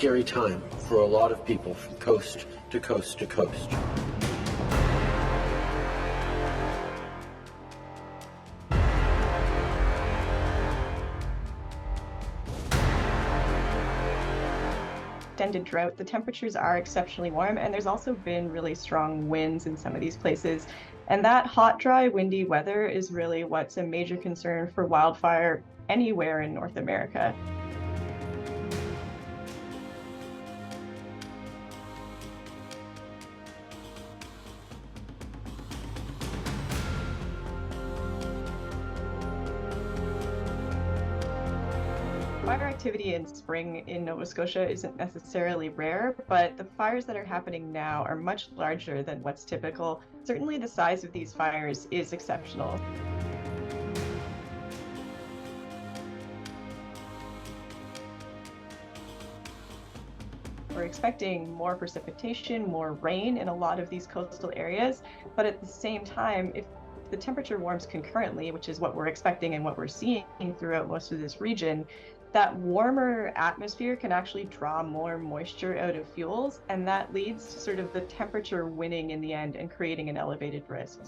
scary time for a lot of people from coast to coast to coast. Extended drought, the temperatures are exceptionally warm, and there's also been really strong winds in some of these places. And that hot, dry, windy weather is really what's a major concern for wildfire anywhere in North America. Fire activity in spring in Nova Scotia isn't necessarily rare, but the fires that are happening now are much larger than what's typical. Certainly the size of these fires is exceptional. We're expecting more precipitation, more rain in a lot of these coastal areas, but at the same time, if the temperature warms concurrently, which is what we're expecting and what we're seeing throughout most of this region, that warmer atmosphere can actually draw more moisture out of fuels, and that leads to sort of the temperature winning in the end and creating an elevated risk.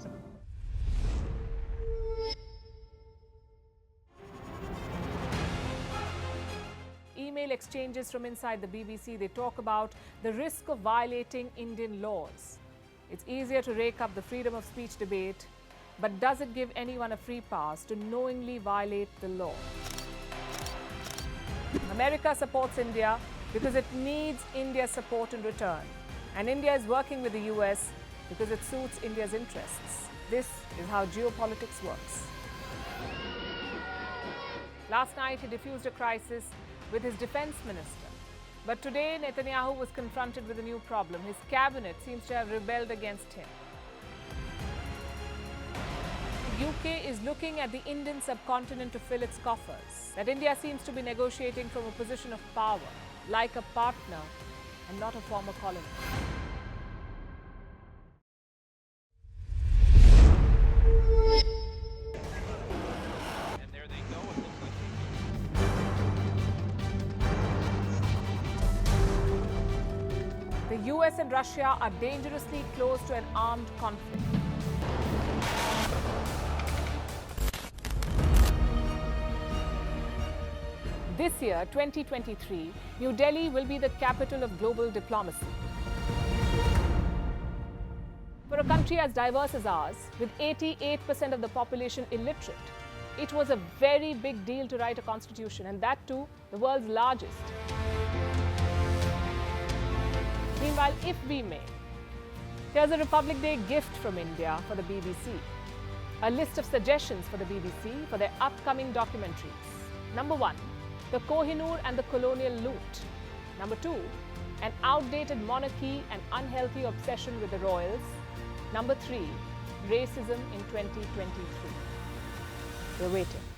Email exchanges from inside the BBC, they talk about the risk of violating Indian laws. It's easier to rake up the freedom of speech debate, but does it give anyone a free pass to knowingly violate the law? America supports India because it needs India's support in return. And India is working with the US because it suits India's interests. This is how geopolitics works. Last night, he diffused a crisis with his defense minister. But today, Netanyahu was confronted with a new problem. His cabinet seems to have rebelled against him. The UK is looking at the Indian subcontinent to fill its coffers. That India seems to be negotiating from a position of power, like a partner and not a former colony. And there they go. It looks like The US and Russia are dangerously close to an armed conflict. This year, 2023, New Delhi will be the capital of global diplomacy. For a country as diverse as ours, with 88% of the population illiterate, it was a very big deal to write a constitution, and that too, the world's largest. Meanwhile, if we may, here's a Republic Day gift from India for the BBC. A list of suggestions for the BBC for their upcoming documentaries. Number 1, the Kohinoor and the colonial loot. Number 2, an outdated monarchy and unhealthy obsession with the royals. Number 3, racism in 2023. We're waiting.